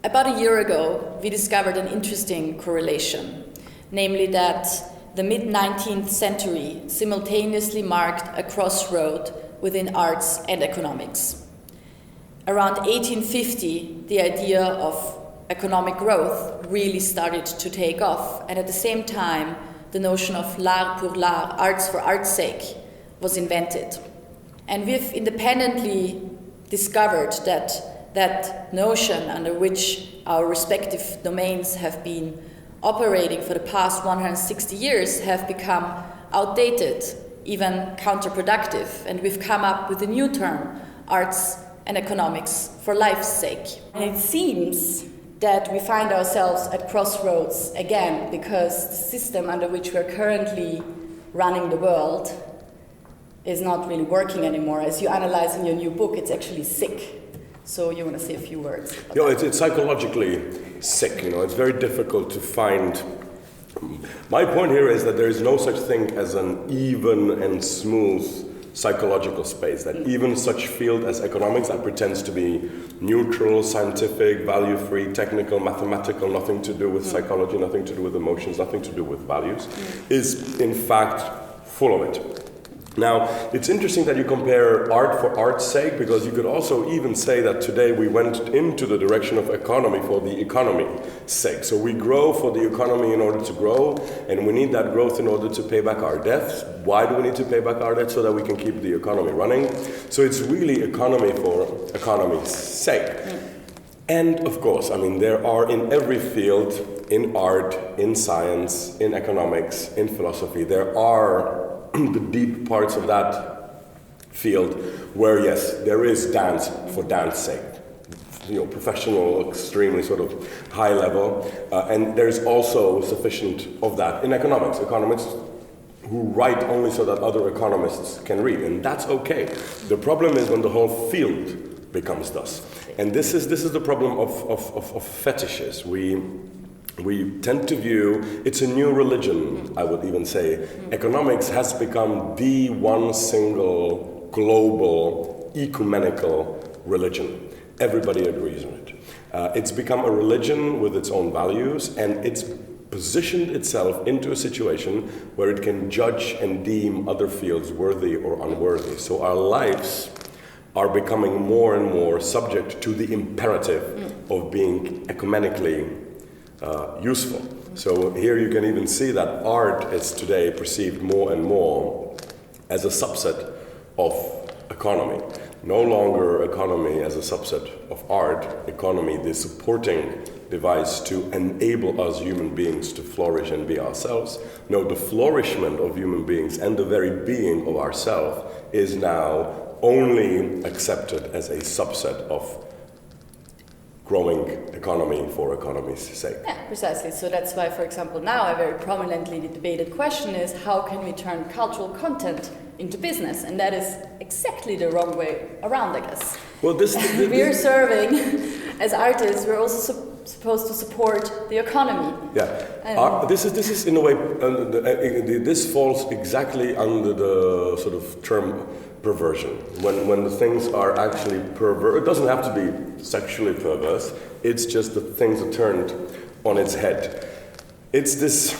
About a year ago, we discovered an interesting correlation, namely that the mid-19th century simultaneously marked a crossroad within arts and economics. Around 1850, the idea of economic growth really started to take off, and at the same time, the notion of l'art pour l'art, arts for art's sake, was invented. And we've independently discovered that notion under which our respective domains have been operating for the past 160 years have become outdated, even counterproductive, and we've come up with a new term, arts and economics for life's sake. And it seems that we find ourselves at crossroads again, because the system under which we're currently running the world is not really working anymore. As you analyze in your new book, it's actually sick. So you want to say a few words? It's psychologically sick. It's very difficult to find. My point here is that there is no such thing as an even and smooth psychological space. That even such field as economics, that pretends to be neutral, scientific, value-free, technical, mathematical, nothing to do with psychology, nothing to do with emotions, nothing to do with values, is in fact full of it. Now, it's interesting that you compare art for art's sake, because you could also even say that today we went into the direction of economy for the economy's sake. So we grow for the economy in order to grow, and we need that growth in order to pay back our debts. Why do we need to pay back our debts? So that we can keep the economy running. So it's really economy for economy's sake. And of course, there are in every field, in art, in science, in economics, in philosophy, there are the deep parts of that field where, yes, there is dance for dance sake. Professional, extremely sort of high level. And there's also sufficient of that in economics. Economists who write only so that other economists can read, and that's okay. The problem is when the whole field becomes thus. And this is the problem of fetishes. We tend to view, it's a new religion, I would even say. Economics has become the one single global ecumenical religion. Everybody agrees on it. It's become a religion with its own values, and it's positioned itself into a situation where it can judge and deem other fields worthy or unworthy. So our lives are becoming more and more subject to the imperative of being ecumenically useful. So here you can even see that art is today perceived more and more as a subset of economy. No longer economy as a subset of art, economy the supporting device to enable us human beings to flourish and be ourselves. No, the flourishment of human beings and the very being of ourselves is now only accepted as a subset of growing economy for economy's sake. Yeah, precisely. So that's why, for example, now a very prominently debated question is how can we turn cultural content into business? And that is exactly the wrong way around, I guess. Well, we're serving, as artists, we're also supposed to support the economy. Yeah, this is in a way, this falls exactly under the sort of term perversion. When the things are actually perverse, it doesn't have to be sexually perverse, it's just that things are turned on its head. It's this,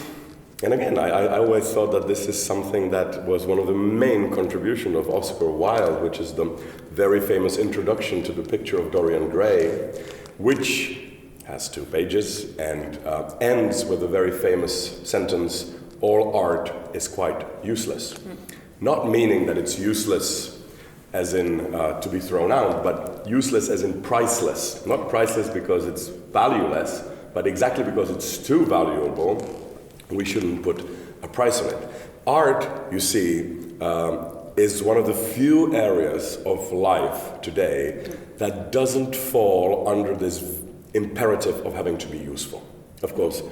and again, I always thought that this is something that was one of the main contributions of Oscar Wilde, which is the very famous introduction to the picture of Dorian Gray, which has 2 pages and ends with a very famous sentence, all art is quite useless. Not meaning that it's useless as in to be thrown out, but useless as in priceless. Not priceless because it's valueless, but exactly because it's too valuable, we shouldn't put a price on it. Art, you see, is one of the few areas of life today that doesn't fall under this imperative of having to be useful. Of course,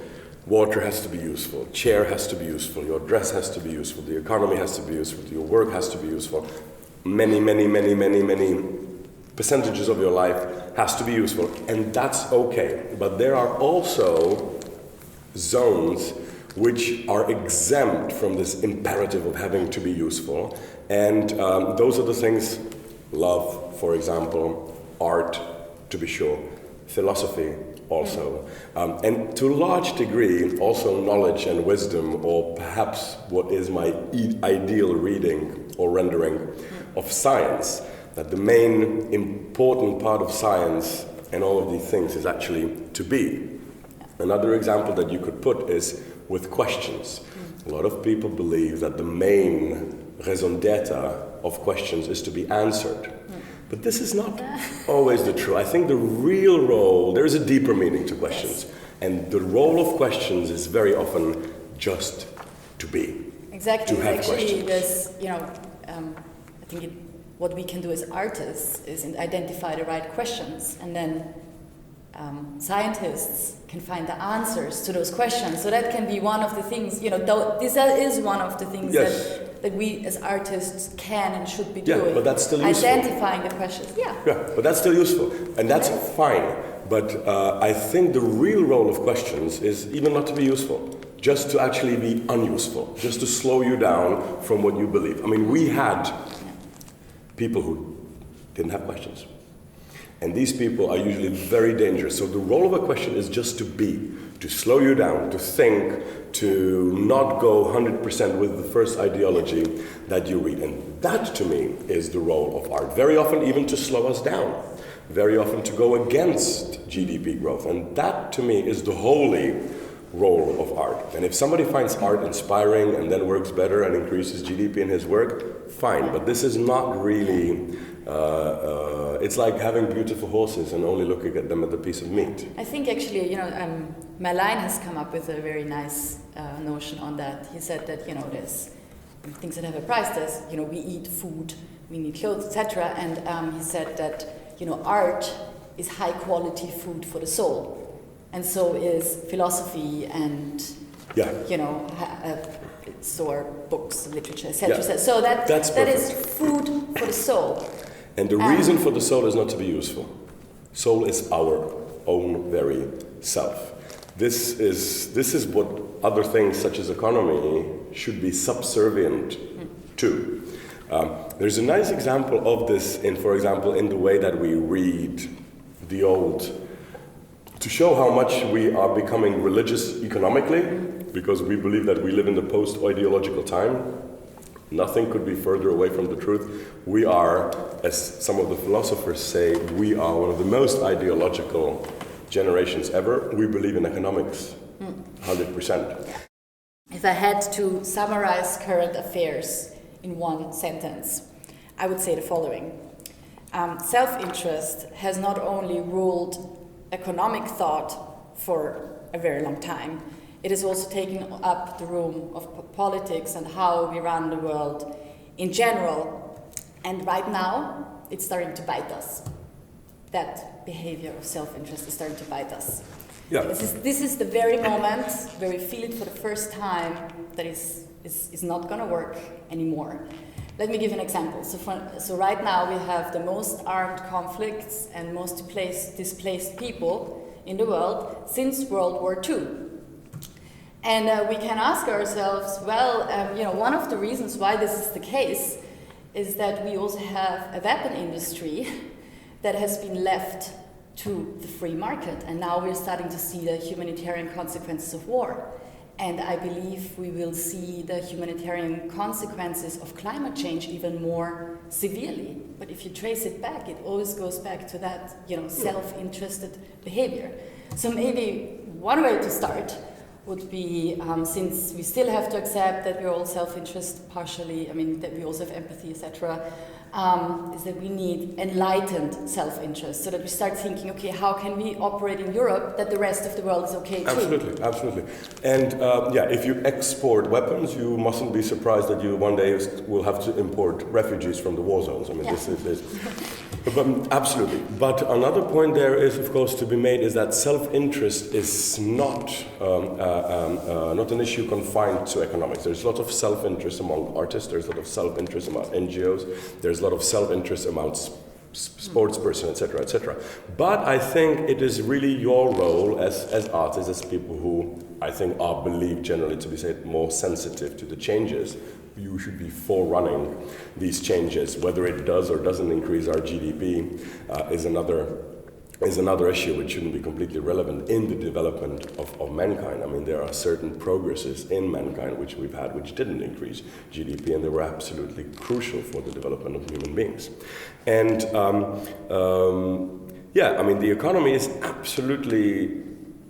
water has to be useful, chair has to be useful, your dress has to be useful, the economy has to be useful, your work has to be useful. Many percentages of your life has to be useful, and that's okay. But there are also zones which are exempt from this imperative of having to be useful, and those are the things, love, for example, art, to be sure, philosophy also, and to a large degree also knowledge and wisdom, or perhaps what is my ideal reading or rendering of science, that the main important part of science and all of these things is actually to be. Another example that you could put is with questions. A lot of people believe that the main raison d'etre of questions is to be answered. But this is not always the true. I think the real role, there is a deeper meaning to questions. Yes. And the role of questions is very often just to be. Exactly. To have actually, questions. there's, I think what we can do as artists is identify the right questions, and then scientists can find the answers to those questions. So that can be one of the things, this is one of the things yes. that we as artists can and should be doing. Yeah, but that's still useful. Identifying the questions, yeah, but that's still useful. And that's fine. But I think the real role of questions is even not to be useful, just to actually be unuseful, just to slow you down from what you believe. I mean, we had people who didn't have questions. And these people are usually very dangerous. So the role of a question is just to be, to slow you down, to think, to not go 100% with the first ideology that you read. And that, to me, is the role of art. Very often even to slow us down. Very often to go against GDP growth. And that, to me, is the holy role of art. And if somebody finds art inspiring and then works better and increases GDP in his work, fine. But this is not really... it's like having beautiful horses and only looking at them as a piece of meat. I think actually, Merlin has come up with a very nice notion on that. He said that, there's things that have a price. There's, we eat food, we need clothes, etc. And he said that, art is high quality food for the soul. And so is philosophy and, or books, literature, etc. Yeah. So that is food for the soul. And the reason for the soul is not to be useful. Soul is our own very self. This is what other things such as economy should be subservient to. There's a nice example of this for example, in the way that we read the old, to show how much we are becoming religious economically, because we believe that we live in the post-ideological time. Nothing could be further away from the truth. We are, as some of the philosophers say, we are one of the most ideological generations ever. We believe in economics, 100%. If I had to summarize current affairs in one sentence, I would say the following. Self-interest has not only ruled economic thought for a very long time, it is also taking up the room of politics and how we run the world in general. And right now, it's starting to bite us. That behavior of self-interest is starting to bite us. Yeah. This is the very moment where we feel it for the first time that is not going to work anymore. Let me give an example. So right now we have the most armed conflicts and most displaced people in the world since World War II. And we can ask ourselves, one of the reasons why this is the case is that we also have a weapon industry that has been left to the free market. And now we're starting to see the humanitarian consequences of war. And I believe we will see the humanitarian consequences of climate change even more severely. But if you trace it back, it always goes back to that, self-interested behavior. So maybe one way to start would be, since we still have to accept that we're all self-interest partially, that we also have empathy, etc., is that we need enlightened self-interest, so that we start thinking, okay, how can we operate in Europe that the rest of the world is okay too? Absolutely. And if you export weapons, you mustn't be surprised that you one day will have to import refugees from the war zones. This is but absolutely. But another point there is, of course, to be made is that self-interest is not an issue confined to economics. There's a lot of self-interest among artists. There's a lot of self-interest among NGOs. There's a lot of self-interest among sports person, etc., etc. But I think it is really your role as artists, as people who I think are believed generally to be more sensitive to the changes. You should be forerunning these changes. Whether it does or doesn't increase our GDP is another issue which shouldn't be completely relevant in the development of mankind. There are certain progresses in mankind which we've had which didn't increase GDP, and they were absolutely crucial for the development of human beings. And the economy is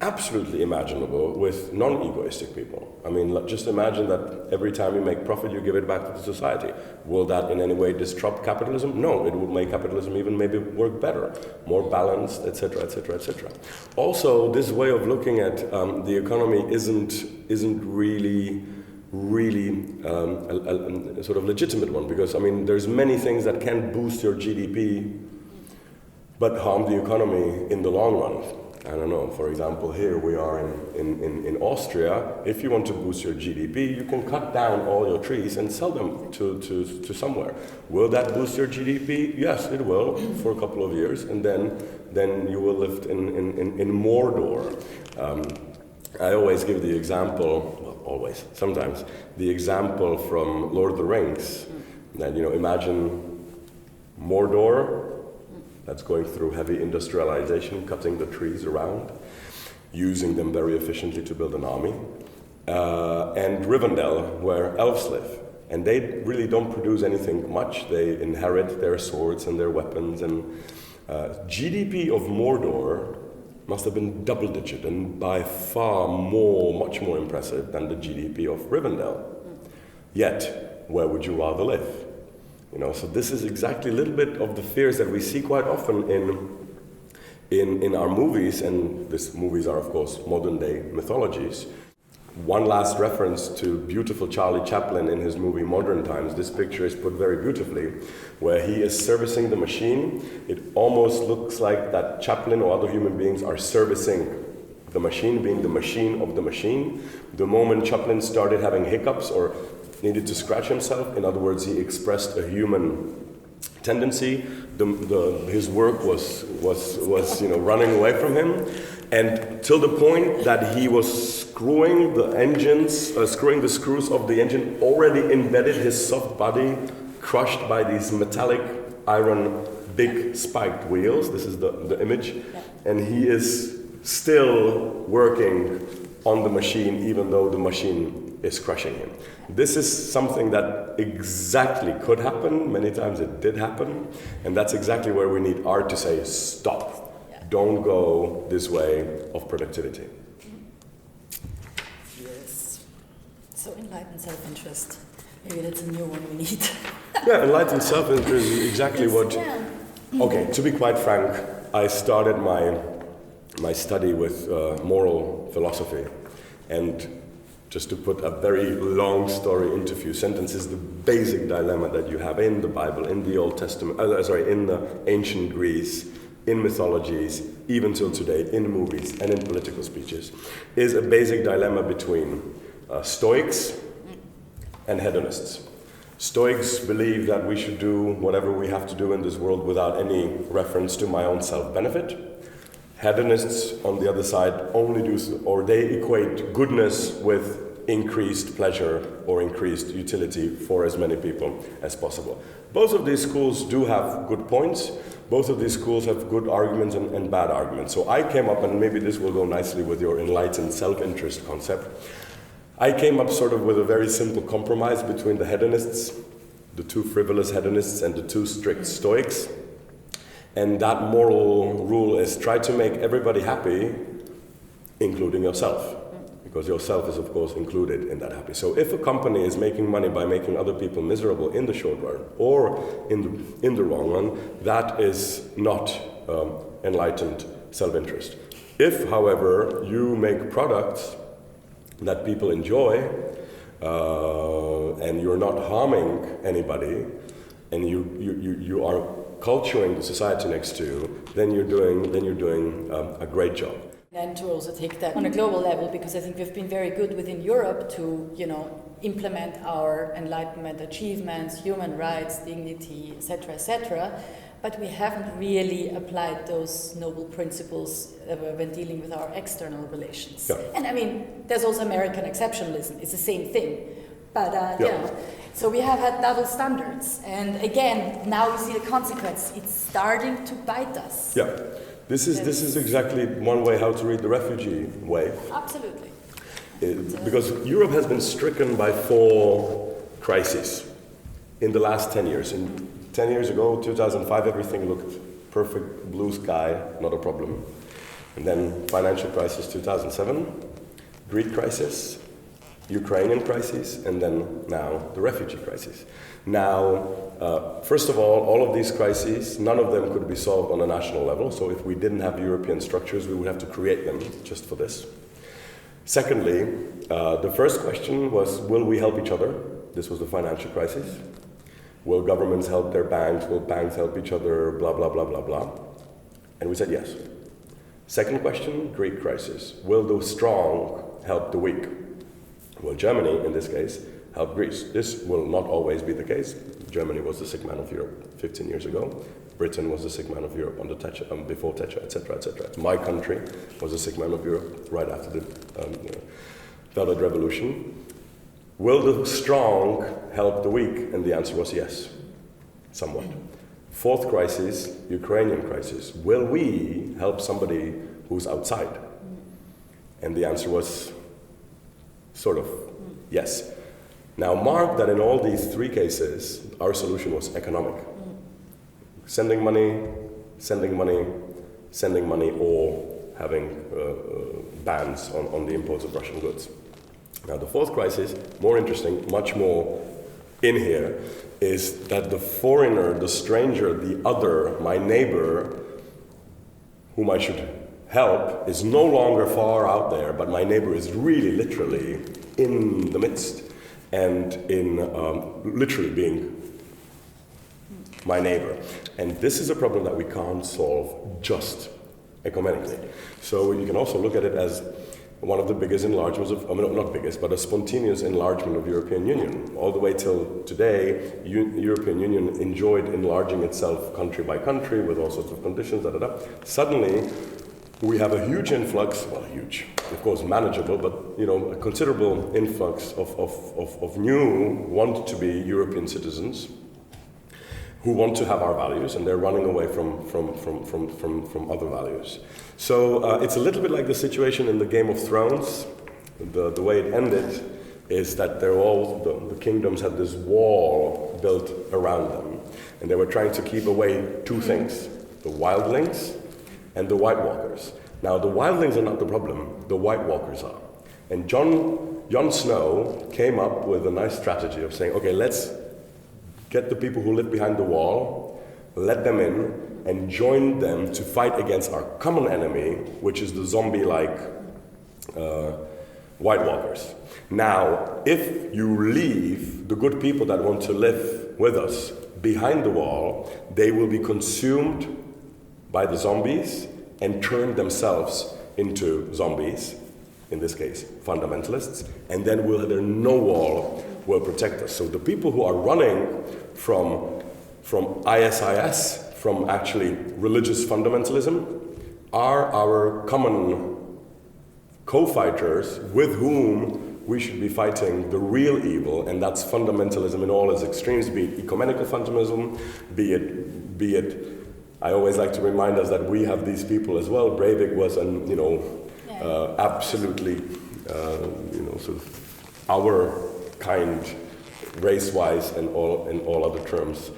absolutely imaginable with non-egoistic people. Just imagine that every time you make profit, you give it back to the society. Will that in any way disrupt capitalism? No, it will make capitalism even maybe work better, more balanced, etc., etc., etc. Also, this way of looking at the economy isn't really a sort of legitimate one, because there's many things that can boost your GDP but harm the economy in the long run. I don't know, for example, here we are in Austria. If you want to boost your GDP, you can cut down all your trees and sell them to somewhere. Will that boost your GDP? Yes, it will, for a couple of years, and then you will live in Mordor. I always give the example, sometimes, the example from Lord of the Rings, that, imagine Mordor, that's going through heavy industrialization, cutting the trees around, using them very efficiently to build an army. And Rivendell, where elves live. And they really don't produce anything much. They inherit their swords and their weapons. And GDP of Mordor must have been double-digit and by far much more impressive than the GDP of Rivendell. Yet, where would you rather live? So this is exactly a little bit of the fears that we see quite often in our movies, and these movies are, of course, modern-day mythologies. One last reference to beautiful Charlie Chaplin in his movie Modern Times. This picture is put very beautifully, where he is servicing the machine. It almost looks like that Chaplin or other human beings are servicing the machine, being the machine of the machine. The moment Chaplin started having hiccups or needed to scratch himself, in other words, he expressed a human tendency. His work was running away from him, and till the point that he was screwing the screws of the engine, already embedded his soft body, crushed by these metallic iron big spiked wheels. This is the image, and he is still working on the machine, even though the machine is crushing him. This is something that exactly could happen. Many times it did happen. And that's exactly where we need art to say, stop. Yeah. Don't go this way of productivity. Yes. So enlightened self-interest. Maybe that's a new one we need. Yeah, enlightened self-interest is exactly what... Yeah. Okay, to be quite frank, I started my study with moral philosophy. And just to put a very long story into a few sentences, the basic dilemma that you have in the Bible, in the Old Testament, in the ancient Greece, in mythologies, even till today, in movies and in political speeches, is a basic dilemma between Stoics and hedonists. Stoics believe that we should do whatever we have to do in this world without any reference to my own self-benefit. Hedonists, on the other side, they equate goodness with increased pleasure or increased utility for as many people as possible. Both of these schools do have good points. Both of these schools have good arguments and bad arguments. So I came up, and maybe this will go nicely with your enlightened self-interest concept. I came up sort of with a very simple compromise between the hedonists, the two frivolous hedonists and the two strict Stoics. And that moral rule is try to make everybody happy, including yourself. Because yourself is, of course, included in that happy. So if a company is making money by making other people miserable in the short run or in the long run, that is not enlightened self-interest. If, however, you make products that people enjoy and you're not harming anybody and you are culturing the society next to you, then you're doing a great job. And to also take that on a global level, because I think we've been very good within Europe to, implement our Enlightenment achievements, human rights, dignity, etc., but we haven't really applied those noble principles when dealing with our external relations. Yeah. And I mean, there's also American exceptionalism. It's the same thing. But, so we have had double standards. And again, now we see the consequence. It's starting to bite us. Yeah. This is exactly one way how to read the refugee wave. Absolutely. Because Europe has been stricken by 4 crises in the last 10 years. 10 years ago, 2005, everything looked perfect, blue sky, not a problem. And then financial crisis 2007, Greek crisis, Ukrainian crisis, and then now the refugee crisis. Now, first of all of these crises, none of them could be solved on a national level. So if we didn't have European structures, we would have to create them just for this. Secondly, the first question was, will we help each other? This was the financial crisis. Will governments help their banks? Will banks help each other? Blah, blah, blah, blah, blah. And we said yes. Second question, Greek crisis. Will the strong help the weak? Will Germany, in this case, help Greece? This will not always be the case. Germany was the sick man of Europe 15 years ago. Britain was the sick man of Europe under Thatcher, before Thatcher, etc., etc. My country was the sick man of Europe right after the Velvet Revolution. Will the strong help the weak? And the answer was yes, somewhat. Fourth crisis, Ukrainian crisis. Will we help somebody who's outside? And the answer was sort of yes. Now mark that in all these 3 cases, our solution was economic. Sending money, sending money, sending money, or having bans on the imports of Russian goods. Now the fourth crisis, more interesting, much more in here, is that the foreigner, the stranger, the other, my neighbor, whom I should help, is no longer far out there, but my neighbor is really literally in the midst and in literally being my neighbor. And this is a problem that we can't solve just ecumenically. So you can also look at it as one of the biggest enlargements of, not biggest, but a spontaneous enlargement of European Union. All the way till today, European Union enjoyed enlarging itself country by country with all sorts of conditions, Suddenly, we have a huge influx, well, huge, of course manageable, but a considerable influx of new want-to-be European citizens who want to have our values, and they're running away from other values. So it's a little bit like the situation in the Game of Thrones. The way it ended is that the kingdoms had this wall built around them, and they were trying to keep away 2 things: the wildlings and the White Walkers. Now the wildlings are not the problem; the White Walkers are. And Jon Snow came up with a nice strategy of saying, okay, let's get the people who live behind the wall, let them in, and join them to fight against our common enemy, which is the zombie-like White Walkers. Now, if you leave the good people that want to live with us behind the wall, they will be consumed by the zombies and turn themselves into zombies, in this case, fundamentalists, and then no wall will protect us. So the people who are running from ISIS, from actually religious fundamentalism, are our common co-fighters with whom we should be fighting the real evil, and that's fundamentalism in all its extremes, be it ecumenical fundamentalism, be it I always like to remind us that we have these people as well. Breivik was absolutely sort of our kind, race-wise and all other terms,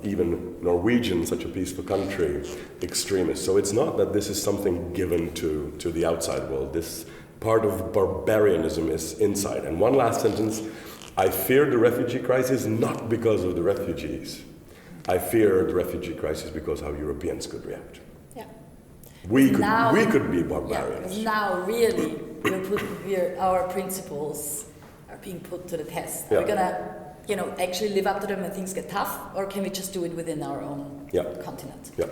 even Norwegian, such a peaceful country, extremists. So it's not that this is something given to the outside world. This part of barbarianism is inside. And one last sentence, I fear the refugee crisis not because of the refugees. I fear the refugee crisis because how Europeans could react. Yeah. We could be barbarians. Yeah, now really our principles are being put to the test. Are we gonna actually live up to them when things get tough, or can we just do it within our own continent? Yeah.